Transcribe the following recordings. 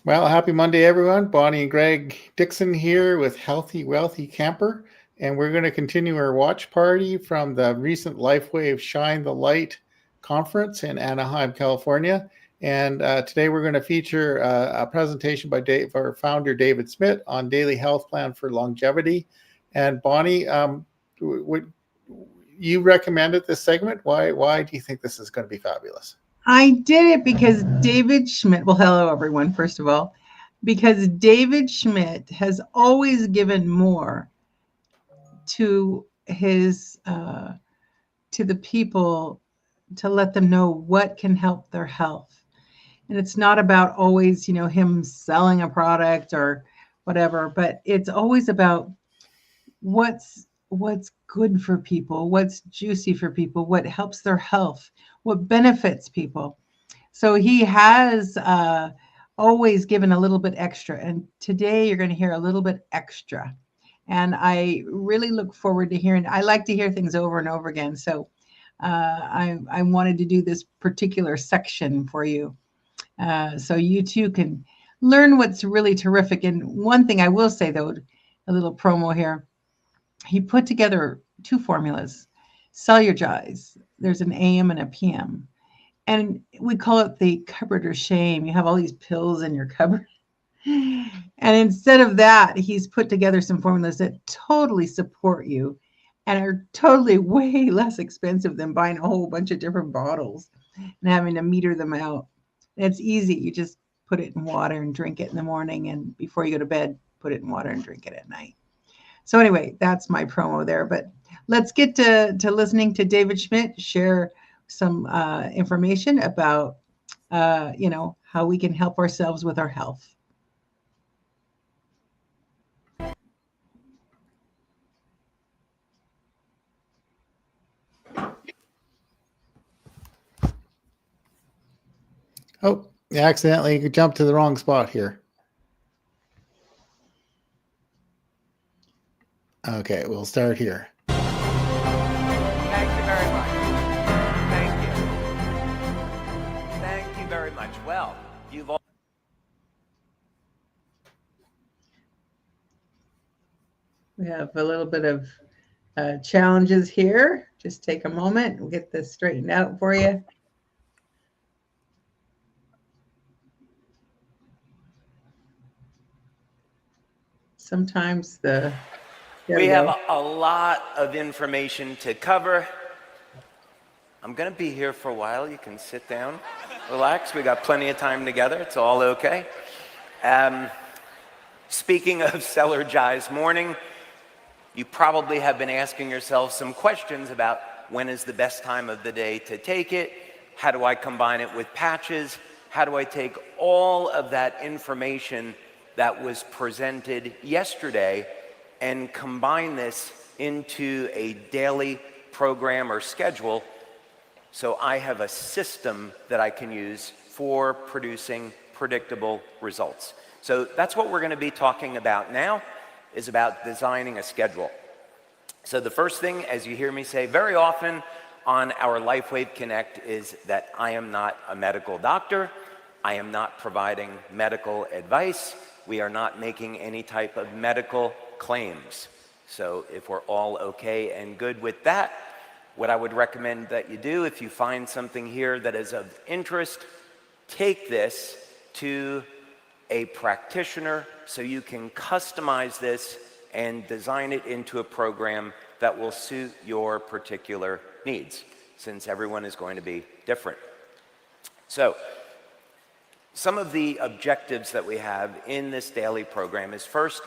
Well, happy Monday, everyone. Bonnie and Greg Dixon here with Healthy, Wealthy Camper. And we're going to continue our watch party from the recent LifeWave Shine the Light conference in Anaheim, California. And today we're going to feature a presentation by our founder, David Schmidt, on daily health plan for longevity. And Bonnie, you recommended this segment. Why do you think this is going to be fabulous? I did it because David Schmidt, well, hello, everyone, first of all, because David Schmidt has always given more to his, to the people to let them know what can help their health. And it's not about always, him selling a product or whatever, but it's always about what's good for people, what's juicy for people, what helps their health, what benefits people. So he has always given a little bit extra. And today you're going to hear a little bit extra. And I really look forward to hearing. I like to hear things over and over again. So I wanted to do this particular section for you. So you too can learn what's really terrific. And one thing I will say, though, a little promo here. He put together two formulas, Cellulize. There's an AM and a PM. And we call it the cupboard of shame. You have all these pills in your cupboard. And instead of that, he's put together some formulas that totally support you and are totally way less expensive than buying a whole bunch of different bottles and having to meter them out. And it's easy. You just put it in water and drink it in the morning. And before you go to bed, put it in water and drink it at night. So anyway, that's my promo there. But let's get to listening to David Schmidt share some information about, how we can help ourselves with our health. Oh, you accidentally jumped to the wrong spot here. Okay, we'll start here. Thank you very much. Thank you. Thank you very much. Well, you've all... We have a little bit of challenges here. Just take a moment. We'll get this straightened out for you. Sometimes we have a lot of information to cover. I'm going to be here for a while. You can sit down, relax. We got plenty of time together. It's all okay. Speaking of Cellulize Morning, you probably have been asking yourself some questions about when is the best time of the day to take it? How do I combine it with patches? How do I take all of that information that was presented yesterday and combine this into a daily program or schedule so I have a system that I can use for producing predictable results? So that's what we're going to be talking about now, is about designing a schedule. So the first thing, as you hear me say very often on our LifeWave Connect, is that I am not a medical doctor. I am not providing medical advice. We are not making any type of medical claims. So if we're all okay and good with that, what I would recommend that you do, if you find something here that is of interest, take this to a practitioner so you can customize this and design it into a program that will suit your particular needs, since everyone is going to be different. So some of the objectives that we have in this daily program is, first,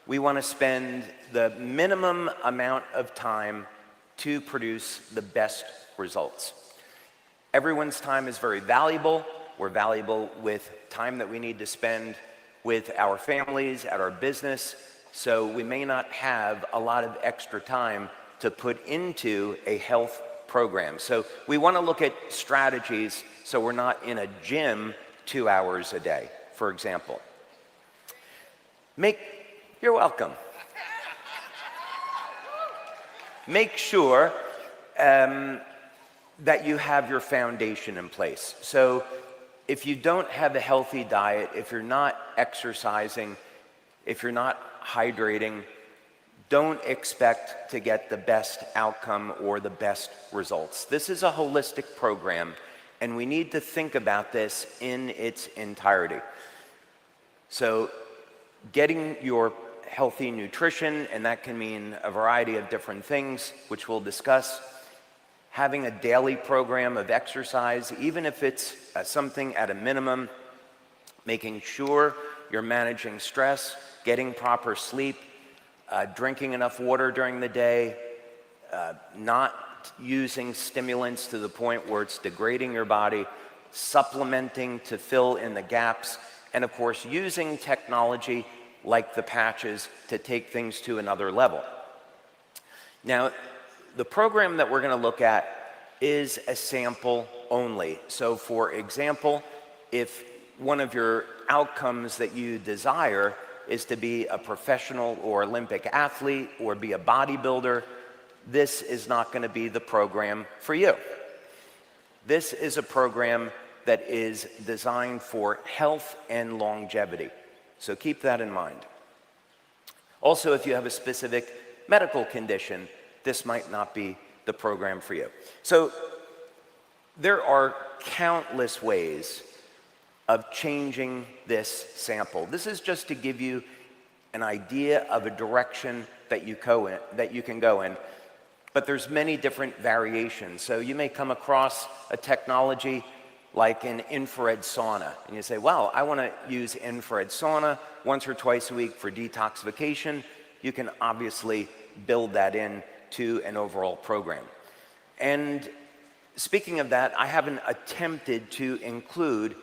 we want to spend the minimum amount of time to produce the best results. Everyone's time is very valuable. We're valuable with time that we need to spend with our families, at our business, so we may not have a lot of extra time to put into a health program. So we want to look at strategies so we're not in a gym 2 hours a day, for example. You're welcome. Make sure that you have your foundation in place. So if you don't have a healthy diet, if you're not exercising, if you're not hydrating, don't expect to get the best outcome or the best results. This is a holistic program, and we need to think about this in its entirety. So getting your healthy nutrition, and that can mean a variety of different things, which we'll discuss. Having a daily program of exercise, even if it's something at a minimum, making sure you're managing stress, getting proper sleep, drinking enough water during the day, not using stimulants to the point where it's degrading your body, supplementing to fill in the gaps, and of course using technology like the patches to take things to another level. Now, the program that we're going to look at is a sample only. So for example, if one of your outcomes that you desire is to be a professional or Olympic athlete or be a bodybuilder, this is not going to be the program for you. This is a program that is designed for health and longevity. So keep that in mind. Also, if you have a specific medical condition, this might not be the program for you. So there are countless ways of changing this sample. This is just to give you an idea of a direction that you can go in, but there's many different variations. So you may come across a technology like an infrared sauna, and you say, well, I want to use infrared sauna once or twice a week for detoxification. You can obviously build that in to an overall program. And speaking of that, I haven't attempted to include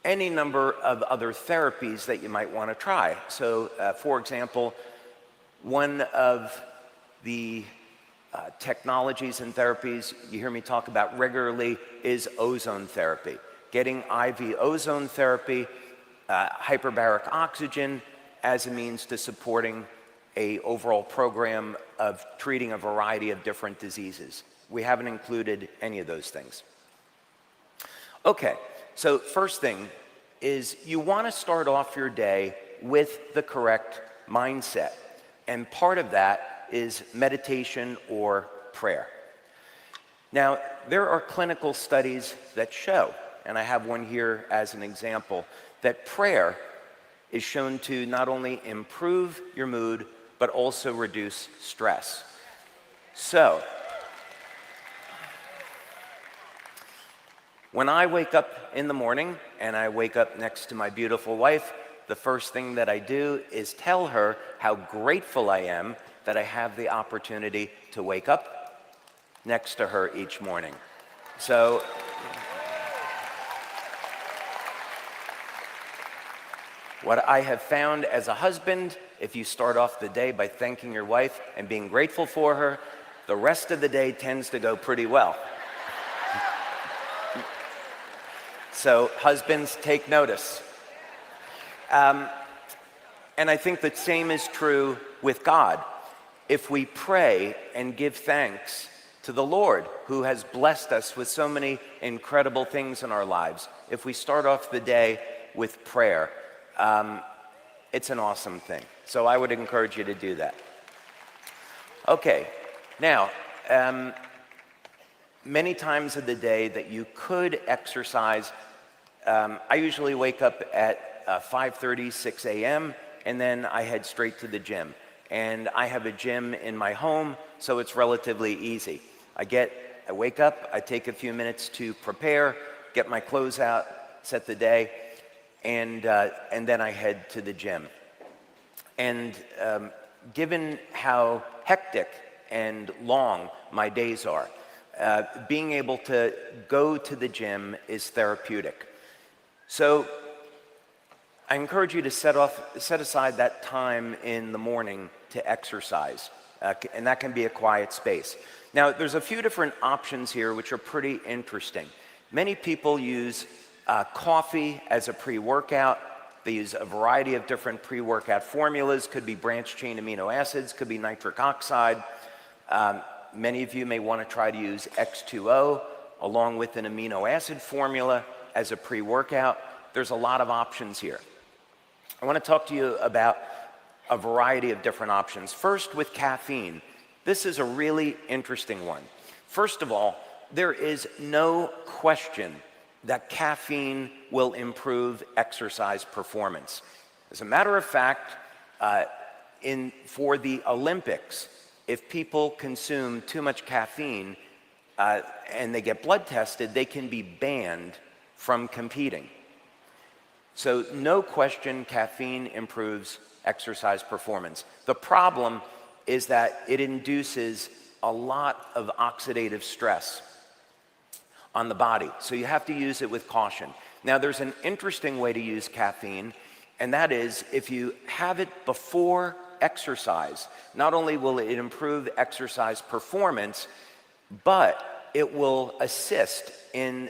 any number of other therapies that you might want to try. So, for example, one of the technologies and therapies you hear me talk about regularly is ozone therapy. Getting IV ozone therapy, hyperbaric oxygen as a means to supporting an overall program of treating a variety of different diseases. We haven't included any of those things. Okay, so first thing is you want to start off your day with the correct mindset. And part of that is meditation or prayer. Now, there are clinical studies that show, and I have one here as an example, that prayer is shown to not only improve your mood, but also reduce stress. So, when I wake up in the morning and I wake up next to my beautiful wife, the first thing that I do is tell her how grateful I am that I have the opportunity to wake up next to her each morning. So, what I have found as a husband, if you start off the day by thanking your wife and being grateful for her, the rest of the day tends to go pretty well. So husbands, take notice. And I think the same is true with God. If we pray and give thanks to the Lord, who has blessed us with so many incredible things in our lives, if we start off the day with prayer, it's an awesome thing. So I would encourage you to do that. Okay, now, many times of the day that you could exercise, I usually wake up at 5:30, 6 a.m., and then I head straight to the gym. And I have a gym in my home, so it's relatively easy. I wake up, I take a few minutes to prepare, get my clothes out, set the day, and then I head to the gym. And given how hectic and long my days are, being able to go to the gym is therapeutic. So I encourage you to set aside that time in the morning to exercise, and that can be a quiet space. Now, there's a few different options here which are pretty interesting. Many people use coffee as a pre-workout. They use a variety of different pre-workout formulas. Could be branched-chain amino acids, could be nitric oxide. Many of you may want to try to use X2O along with an amino acid formula as a pre-workout, there's a lot of options here. I want to talk to you about a variety of different options. First, with caffeine. This is a really interesting one. First of all, there is no question that caffeine will improve exercise performance. As a matter of fact, for the Olympics, if people consume too much caffeine and they get blood tested, they can be banned from competing. So no question, caffeine improves exercise performance. The problem is that it induces a lot of oxidative stress on the body. So you have to use it with caution. Now, there's an interesting way to use caffeine, and that is if you have it before exercise, not only will it improve exercise performance, but it will assist in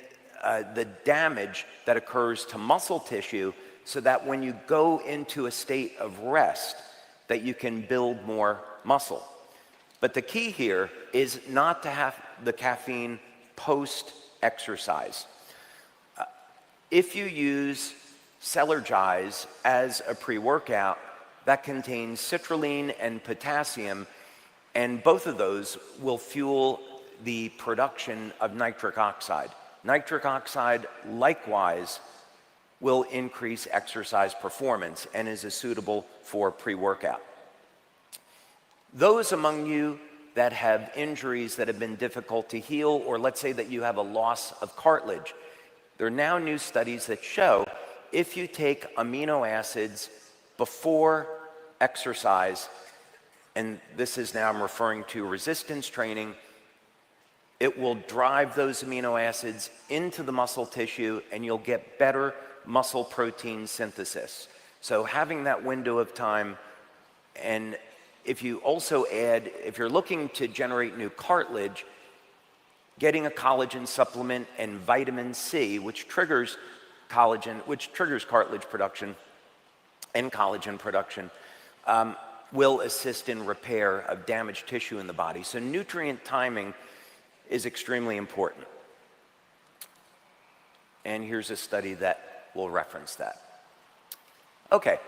the damage that occurs to muscle tissue, so that when you go into a state of rest, that you can build more muscle. But the key here is not to have the caffeine post-exercise. If you use Celergize as a pre-workout, that contains citrulline and potassium, and both of those will fuel the production of nitric oxide. Nitric oxide, likewise, will increase exercise performance and is suitable for pre-workout. Those among you that have injuries that have been difficult to heal, or let's say that you have a loss of cartilage, there are now new studies that show if you take amino acids before exercise, and this is now I'm referring to resistance training, it will drive those amino acids into the muscle tissue and you'll get better muscle protein synthesis. So having that window of time, and if you also add, if you're looking to generate new cartilage, getting a collagen supplement and vitamin C, which triggers cartilage production and collagen production, will assist in repair of damaged tissue in the body. So nutrient timing is extremely important. And here's a study that will reference that. Okay.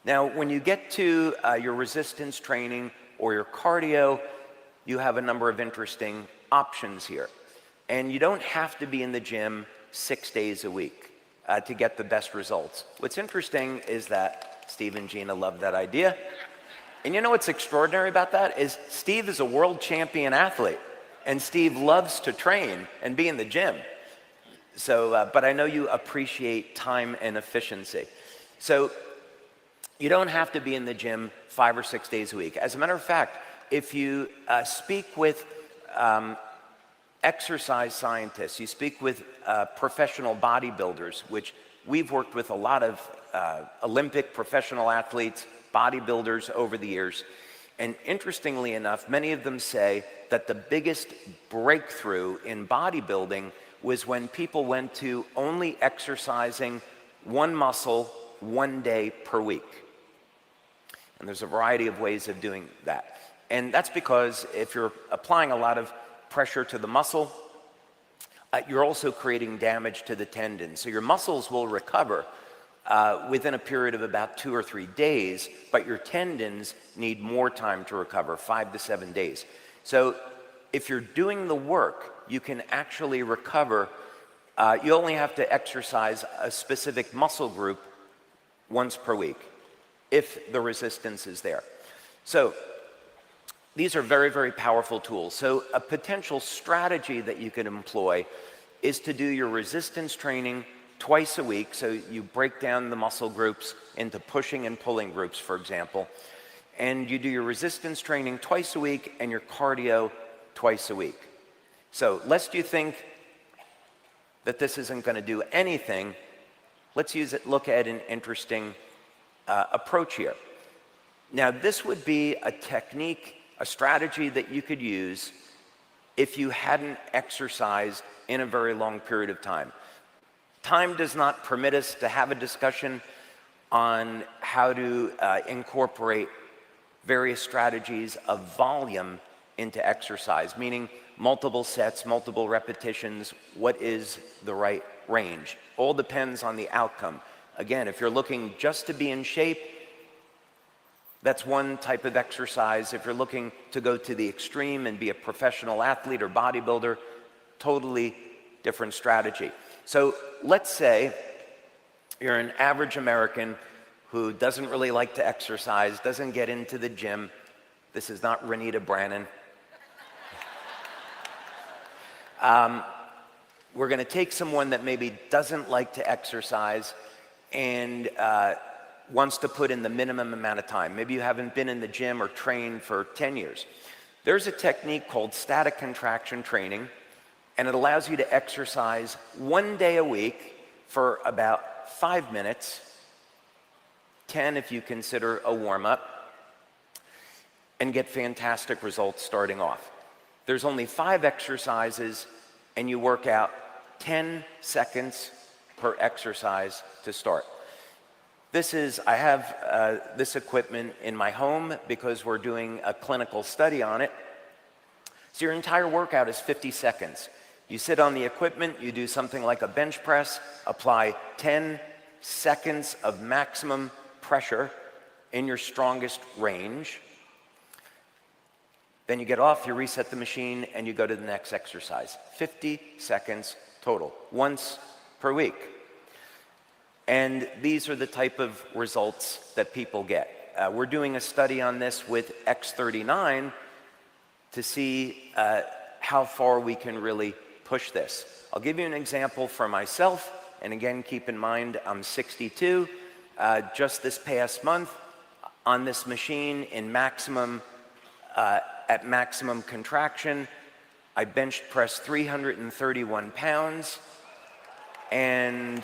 Now, when you get to your resistance training or your cardio, you have a number of interesting options here. And you don't have to be in the gym 6 days a week to get the best results. What's interesting is that Steve and Gina love that idea. And you know what's extraordinary about that is Steve is a world champion athlete, and Steve loves to train and be in the gym. So, but I know you appreciate time and efficiency. So you don't have to be in the gym 5 or 6 days a week. As a matter of fact, if you speak with exercise scientists, you speak with professional bodybuilders, which we've worked with a lot of Olympic professional athletes, bodybuilders over the years. And interestingly enough, many of them say that the biggest breakthrough in bodybuilding was when people went to only exercising one muscle 1 day per week. And there's a variety of ways of doing that. And that's because if you're applying a lot of pressure to the muscle, you're also creating damage to the tendons. So your muscles will recover within a period of about 2 or 3 days, but your tendons need more time to recover, 5 to 7 days. So if you're doing the work, you can actually recover. You only have to exercise a specific muscle group once per week if the resistance is there. So these are very, very powerful tools. So a potential strategy that you can employ is to do your resistance training twice a week. So you break down the muscle groups into pushing and pulling groups, for example, and you do your resistance training twice a week and your cardio twice a week. So lest you think that this isn't going to do anything, let's look at an interesting approach here. Now, this would be a technique, a strategy that you could use if you hadn't exercised in a very long period of time. Time does not permit us to have a discussion on how to incorporate various strategies of volume into exercise, meaning multiple sets, multiple repetitions, what is the right range? All depends on the outcome. Again, if you're looking just to be in shape, that's one type of exercise. If you're looking to go to the extreme and be a professional athlete or bodybuilder, totally different strategy. So let's say you're an average American who doesn't really like to exercise, doesn't get into the gym. This is not Renita Brannon. We're going to take someone that maybe doesn't like to exercise and wants to put in the minimum amount of time. Maybe you haven't been in the gym or trained for 10 years. There's a technique called static contraction training, and it allows you to exercise 1 day a week for about 5 minutes, 10 if you consider a warm-up, and get fantastic results starting off. There's only 5 exercises, and you work out 10 seconds per exercise to start. I have this equipment in my home because we're doing a clinical study on it. So your entire workout is 50 seconds. You sit on the equipment, you do something like a bench press, apply 10 seconds of maximum pressure in your strongest range. Then you get off, you reset the machine, and you go to the next exercise. 50 seconds total, once per week. And these are the type of results that people get. We're doing a study on this with X39 to see how far we can really push this. I'll give you an example for myself, and again, keep in mind, I'm 62. Just this past month, on this machine in at maximum contraction, I bench pressed 331 pounds, and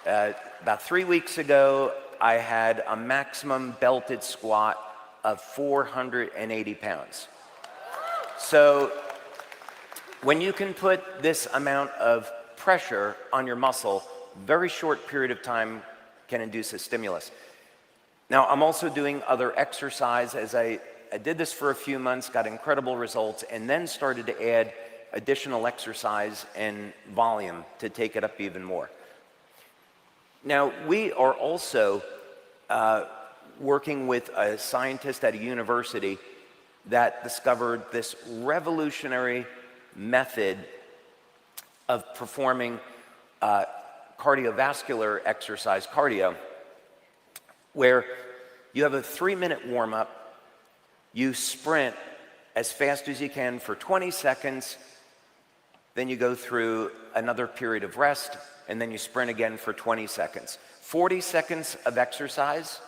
about 3 weeks ago, I had a maximum belted squat of 480 pounds. So when you can put this amount of pressure on your muscle, very short period of time can induce a stimulus. Now, I'm also doing other exercise. As I did this for a few months, got incredible results, and then started to add additional exercise and volume to take it up even more. Now, we are also working with a scientist at a university that discovered this revolutionary method of performing cardiovascular exercise, cardio, where you have a 3-minute warm-up, you sprint as fast as you can for 20 seconds, then you go through another period of rest, and then you sprint again for 20 seconds. 40 seconds of exercise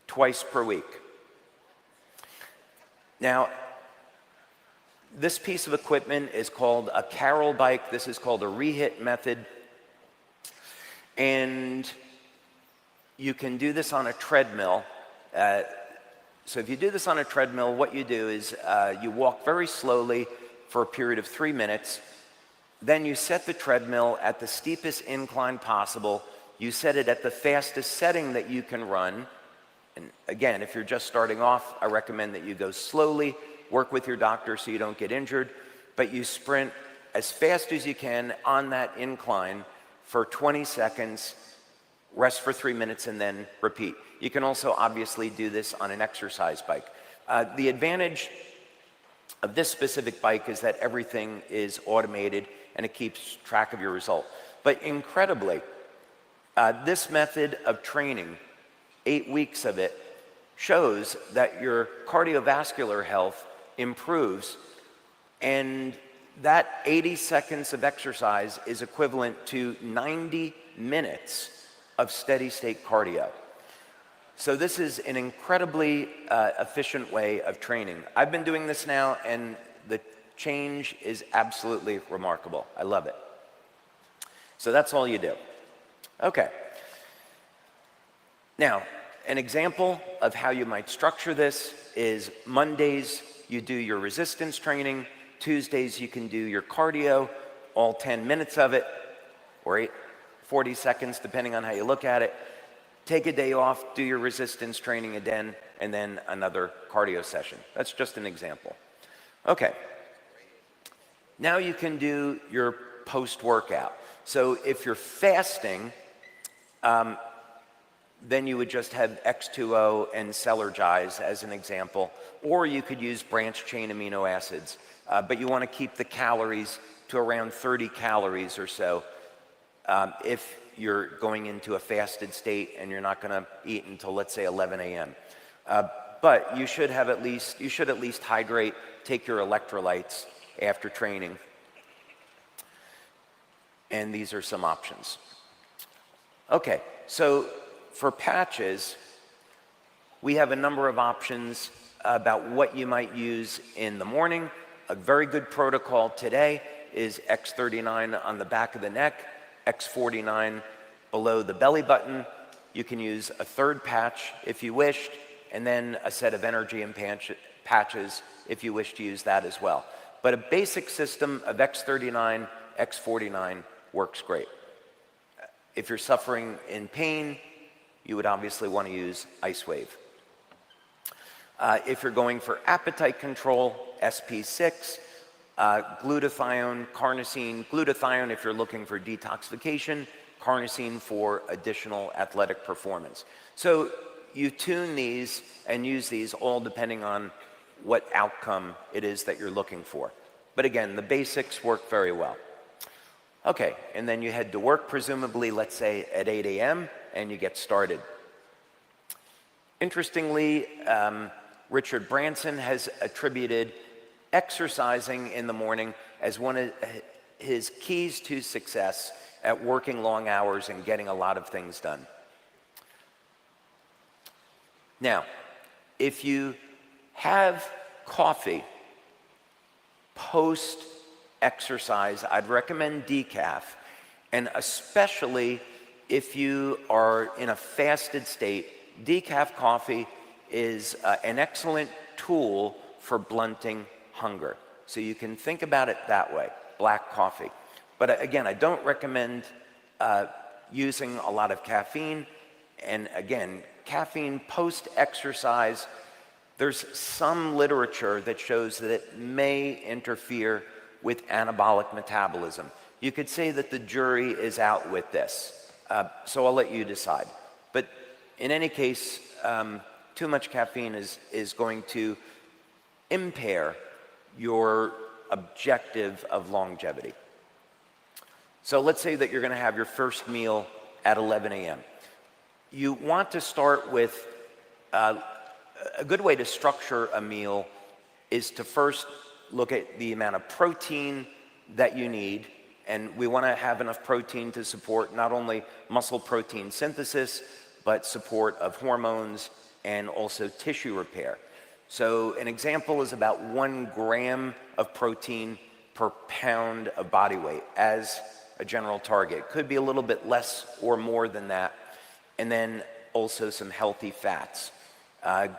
twice per week. Now, this piece of equipment is called a Carroll bike. This is called a rehit method. And you can do this on a treadmill. So if you do this on a treadmill, what you do is you walk very slowly for a period of 3 minutes. Then you set the treadmill at the steepest incline possible. You set it at the fastest setting that you can run. And again, if you're just starting off, I recommend that you go slowly, work with your doctor so you don't get injured, but you sprint as fast as you can on that incline for 20 seconds, rest for 3 minutes, and then repeat. You can also obviously do this on an exercise bike. The advantage of this specific bike is that everything is automated and it keeps track of your result. But incredibly, this method of training, 8 weeks of it, shows that your cardiovascular health improves, and that 80 seconds of exercise is equivalent to 90 minutes of steady state cardio. So this is an incredibly efficient way of training. I've been doing this now, and the change is absolutely remarkable. I love it. So that's all you do. Okay. Now, an example of how you might structure this is Mondays, you do your resistance training. Tuesdays, you can do your cardio, all 10 minutes of it, or 40 seconds, depending on how you look at it. Take a day off, do your resistance training again, and then another cardio session. That's just an example. Okay. Now you can do your post-workout. So if you're fasting, then you would just have X2O and Celergize as an example, or you could use branched-chain amino acids. But you want to keep the calories to around 30 calories or so if you're going into a fasted state and you're not going to eat until, let's say, 11 a.m. But you should at least hydrate, take your electrolytes after training. And these are some options. Okay, so for patches, we have a number of options about what you might use in the morning. A very good protocol today is X39 on the back of the neck, X49 below the belly button. You can use a third patch if you wished, and then a set of energy and patches if you wish to use that as well. But a basic system of X39, X49 works great. If you're suffering in pain, you would obviously want to use LifeWave. If you're going for appetite control, SP6, glutathione, carnosine. Glutathione if you're looking for detoxification, carnosine for additional athletic performance. So you tune these and use these all depending on what outcome it is that you're looking for. But again, the basics work very well. Okay, and then you head to work, presumably, let's say, at 8 a.m., and you get started. Interestingly, Richard Branson has attributed exercising in the morning as one of his keys to success at working long hours and getting a lot of things done. Now, if you have coffee post-exercise, I'd recommend decaf, and especially if you are in a fasted state, decaf coffee is an excellent tool for blunting hunger. So you can think about it that way, black coffee. But again, I don't recommend using a lot of caffeine. And again, caffeine post-exercise, there's some literature that shows that it may interfere with anabolic metabolism. You could say that the jury is out with this. So I'll let you decide. But in any case, too much caffeine is going to impair your objective of longevity. So let's say that you're going to have your first meal at 11 a.m. You want to start with a good way to structure a meal is to first look at the amount of protein that you need. And we want to have enough protein to support not only muscle protein synthesis, but support of hormones and also tissue repair. So an example is about 1 gram of protein per pound of body weight as a general target. It could be a little bit less or more than that. And then also some healthy fats.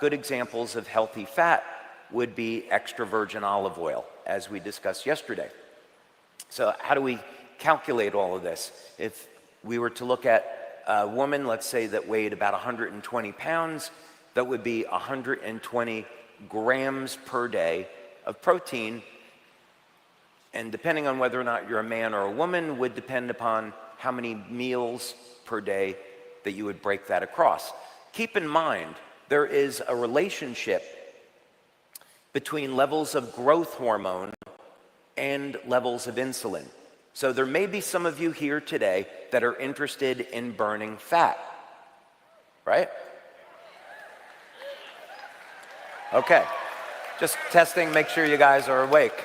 Good examples of healthy fat would be extra virgin olive oil, as we discussed yesterday. So how do we calculate all of this? If we were to look at a woman, let's say, that weighed about 120 pounds, that would be 120 grams per day of protein. And depending on whether or not you're a man or a woman would depend upon how many meals per day that you would break that across. Keep in mind, there is a relationship between levels of growth hormone and levels of insulin. So there may be some of you here today that are interested in burning fat, right? Okay, just testing, make sure you guys are awake.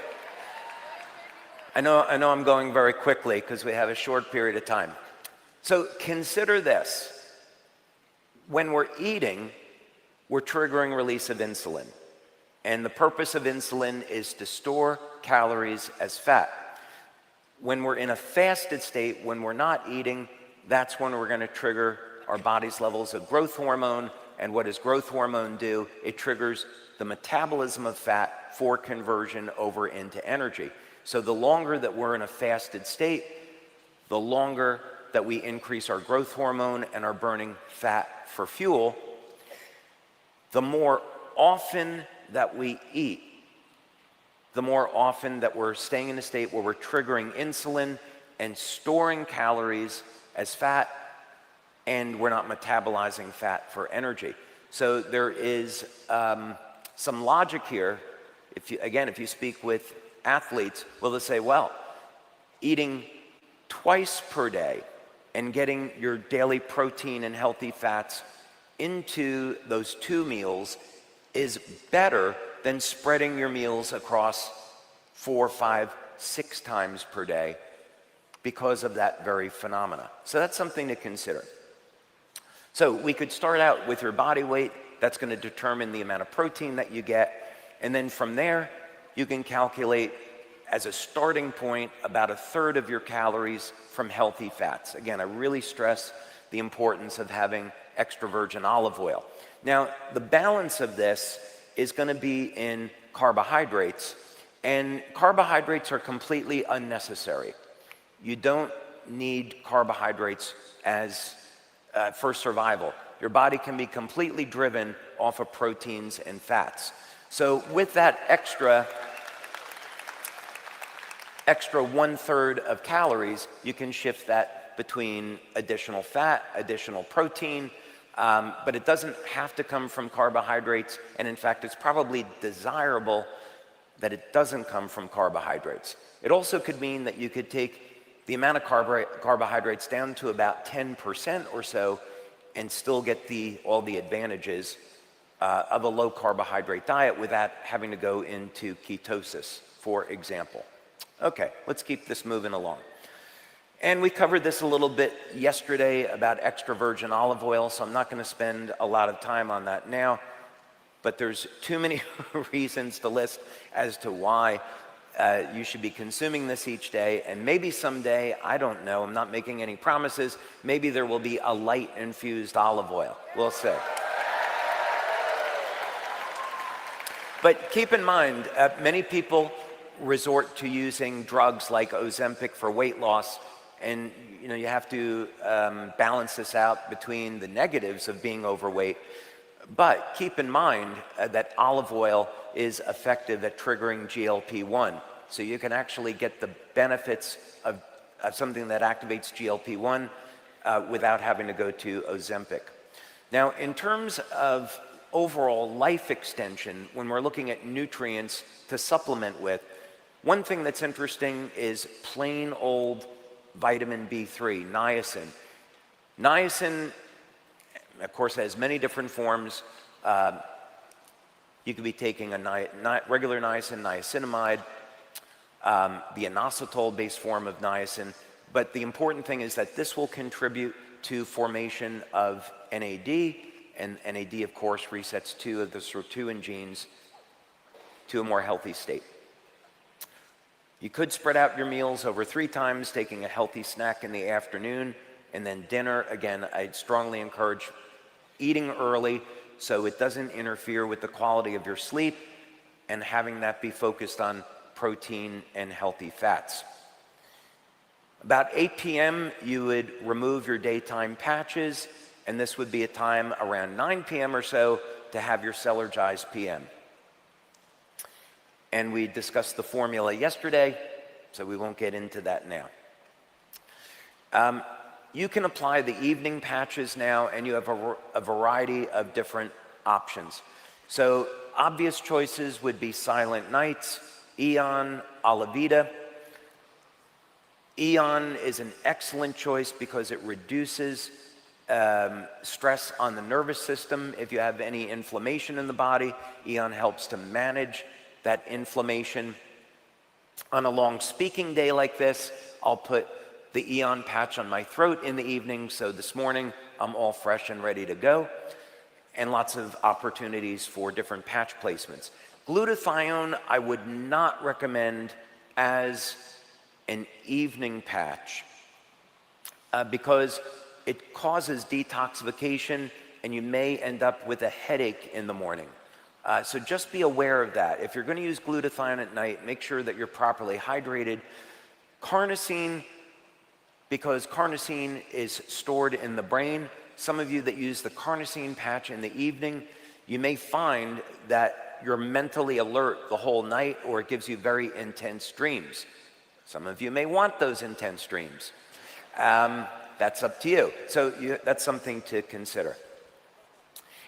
I know I'm going very quickly because we have a short period of time. So consider this. When we're eating, we're triggering release of insulin. And the purpose of insulin is to store calories as fat. When we're in a fasted state, when we're not eating, that's when we're going to trigger our body's levels of growth hormone. And what does growth hormone do? It triggers the metabolism of fat for conversion over into energy. So the longer that we're in a fasted state, the longer that we increase our growth hormone and are burning fat for fuel, the more often that we eat, the more often that we're staying in a state where we're triggering insulin and storing calories as fat, and we're not metabolizing fat for energy. So there is some logic here. If you speak with athletes, well, they'll say, well, eating twice per day and getting your daily protein and healthy fats into those 2 meals is better than spreading your meals across 4, 5, 6 times per day because of that very phenomena. So that's something to consider. So we could start out with your body weight. That's going to determine the amount of protein that you get. And then from there, you can calculate as a starting point about 1/3 of your calories from healthy fats. Again, I really stress the importance of having extra virgin olive oil. Now, the balance of this is going to be in carbohydrates, and carbohydrates are completely unnecessary. You don't need carbohydrates as for survival. Your body can be completely driven off of proteins and fats. So with that extra 1/3 of calories, you can shift that between additional fat, additional protein, but it doesn't have to come from carbohydrates, and in fact, it's probably desirable that it doesn't come from carbohydrates. It also could mean that you could take the amount of carbohydrates down to about 10% or so and still get all the advantages of a low carbohydrate diet without having to go into ketosis, for example. Okay, let's keep this moving along. And we covered this a little bit yesterday about extra virgin olive oil, so I'm not going to spend a lot of time on that now, but there's too many reasons to list as to why you should be consuming this each day, and maybe someday, I don't know, I'm not making any promises, maybe there will be a light infused olive oil. We'll see. But keep in mind, many people resort to using drugs like Ozempic for weight loss, and you have to balance this out between the negatives of being overweight. But keep in mind that olive oil is effective at triggering GLP-1. So you can actually get the benefits of something that activates GLP-1 without having to go to Ozempic. Now, in terms of overall life extension, when we're looking at nutrients to supplement with, one thing that's interesting is plain old vitamin B3, niacin. Niacin, of course, has many different forms. You could be taking a regular niacin, niacinamide, the inositol-based form of niacin, but the important thing is that this will contribute to formation of NAD, and NAD, of course, resets 2 of the sirtuin genes to a more healthy state. You could spread out your meals over 3 times, taking a healthy snack in the afternoon, and then dinner. Again, I'd strongly encourage eating early so it doesn't interfere with the quality of your sleep, and having that be focused on protein and healthy fats. About 8 p.m., you would remove your daytime patches, and this would be a time around 9 p.m. or so to have your Celergize PM. And we discussed the formula yesterday, so we won't get into that now. You can apply the evening patches now, and you have a variety of different options. So obvious choices would be Silent Nights, Eon, Alavita. Eon is an excellent choice because it reduces stress on the nervous system. If you have any inflammation in the body, Eon helps to manage that inflammation. On a long speaking day like this, I'll put the Eon patch on my throat in the evening, so this morning I'm all fresh and ready to go, and lots of opportunities for different patch placements. Glutathione I would not recommend as an evening patch because it causes detoxification and you may end up with a headache in the morning. So just be aware of that. If you're going to use glutathione at night, make sure that you're properly hydrated. Carnosine, because carnosine is stored in the brain. Some of you that use the carnosine patch in the evening, you may find that you're mentally alert the whole night, or it gives you very intense dreams. Some of you may want those intense dreams. That's up to you. So that's something to consider.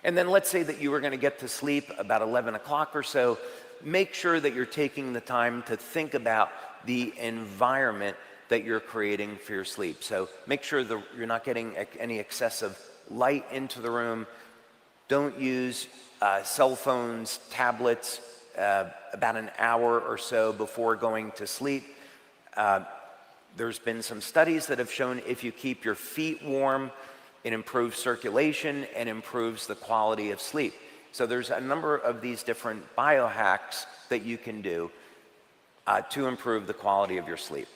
And then let's say that you were going to get to sleep about 11 o'clock or so. Make sure that you're taking the time to think about the environment that you're creating for your sleep. So make sure that you're not getting any excessive light into the room. Don't use cell phones, tablets about an hour or so before going to sleep. There's been some studies that have shown if you keep your feet warm, it improves circulation and improves the quality of sleep. So there's a number of these different biohacks that you can do to improve the quality of your sleep.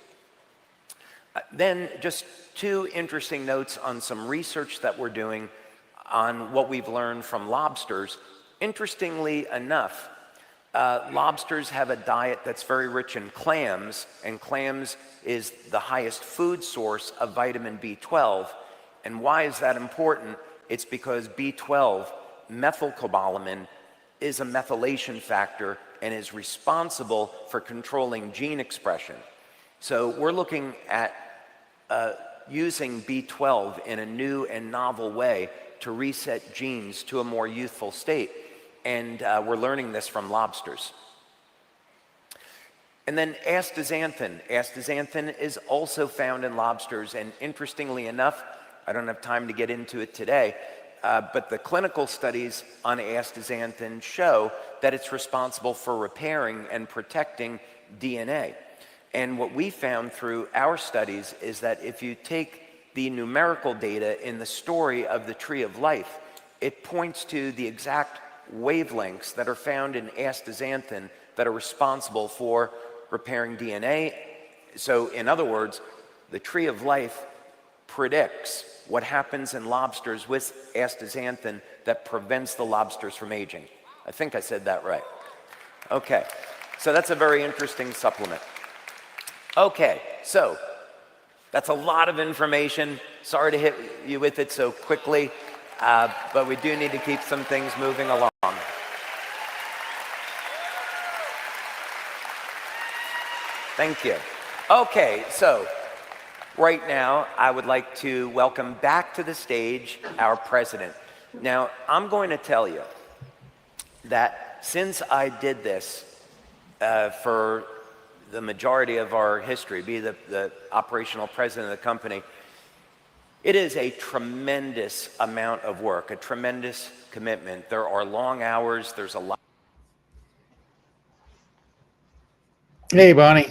Then just two interesting notes on some research that we're doing on what we've learned from lobsters. Interestingly enough, lobsters have a diet that's very rich in clams, and clams is the highest food source of vitamin B12. And why is that important? It's because B12, methylcobalamin, is a methylation factor and is responsible for controlling gene expression. So we're looking at using B12 in a new and novel way to reset genes to a more youthful state. And we're learning this from lobsters. And then astaxanthin. Astaxanthin is also found in lobsters, and interestingly enough, I don't have time to get into it today, but the clinical studies on astaxanthin show that it's responsible for repairing and protecting DNA. And what we found through our studies is that if you take the numerical data in the story of the tree of life, it points to the exact wavelengths that are found in astaxanthin that are responsible for repairing DNA. So in other words, the tree of life predicts what happens in lobsters with astaxanthin that prevents the lobsters from aging. I think I said that right. Okay, so that's a very interesting supplement. Okay, so that's a lot of information. Sorry to hit you with it so quickly, but we do need to keep some things moving along. Thank you. Okay, so right now I would like to welcome back to the stage our president. Now, I'm going to tell you that since I did this for the majority of our history, be the operational president of the company, it is a tremendous amount of work, a tremendous commitment. There are long hours, there's a lot. Hey, Bonnie.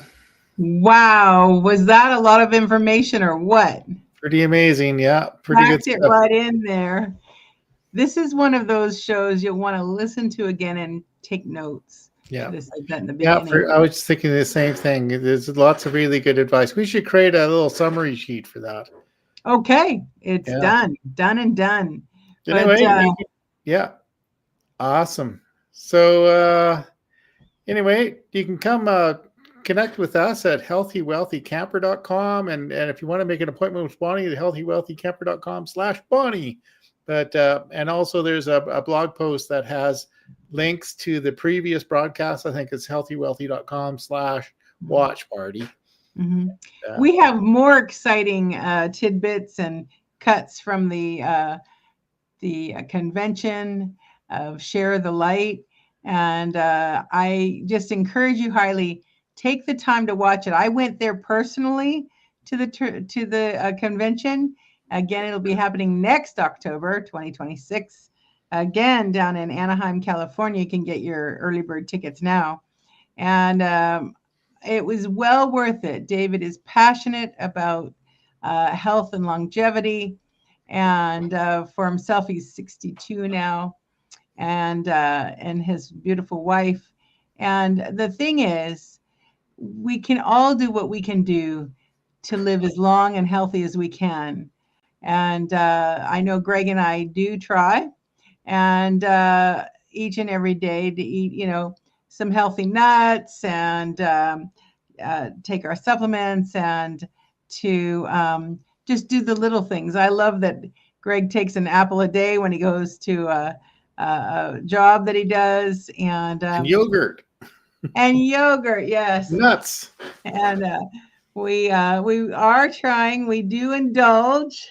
Wow, was that a lot of information or what? Pretty amazing, yeah. Pretty good Packed it stuff. right in there. This is one of those shows you'll want to listen to again and take notes. Yeah. This is that in the Yeah, beginning. I was thinking the same thing. There's lots of really good advice. We should create a little summary sheet for that. Okay, it's Yeah. done and done. Anyway, yeah, awesome. So anyway, you can come connect with us at healthywealthycamper.com, and if you want to make an appointment with Bonnie, at healthywealthycamper.com/Bonnie. But and also there's a blog post that has links to the previous broadcast. I think it's healthywealthy.com/watch party. Mm-hmm. We have more exciting tidbits and cuts from the convention of Share the Light, and I just encourage you highly, take the time to watch it. I went there personally to the convention. Again, it'll be happening next October 2026, again down in Anaheim, California. You can get your early bird tickets now, and it was well worth it. David is passionate about health and longevity, and for himself, he's 62 now, and his beautiful wife. And the thing is, we can all do what we can do to live as long and healthy as we can. And I know Greg and I do try, and each and every day to eat, some healthy nuts and take our supplements and to just do the little things. I love that Greg takes an apple a day when he goes to job that he does, And yogurt. And yogurt, yes. Nuts. And we are trying. We do indulge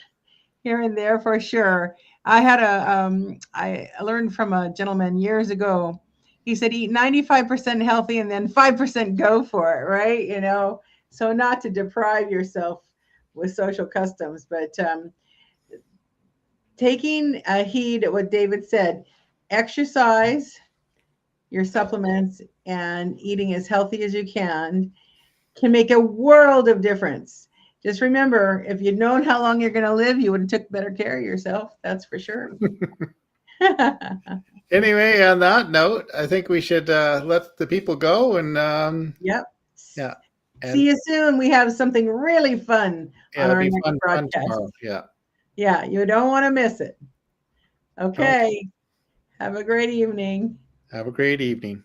here and there for sure. I had I learned from a gentleman years ago. He said eat 95% healthy and then 5% go for it, right? You know, so not to deprive yourself with social customs, but taking heed at what David said, exercise, your supplements, and eating as healthy as you can make a world of difference. Just remember, if you'd known how long you're going to live, you would have took better care of yourself. That's for sure. Anyway, on that note, I think we should let the people go. And yep. Yeah. And see you soon. We have something really fun on our next fun broadcast. tomorrow. Yeah. Yeah, you don't want to miss it. Okay. Have a great evening. Have a great evening.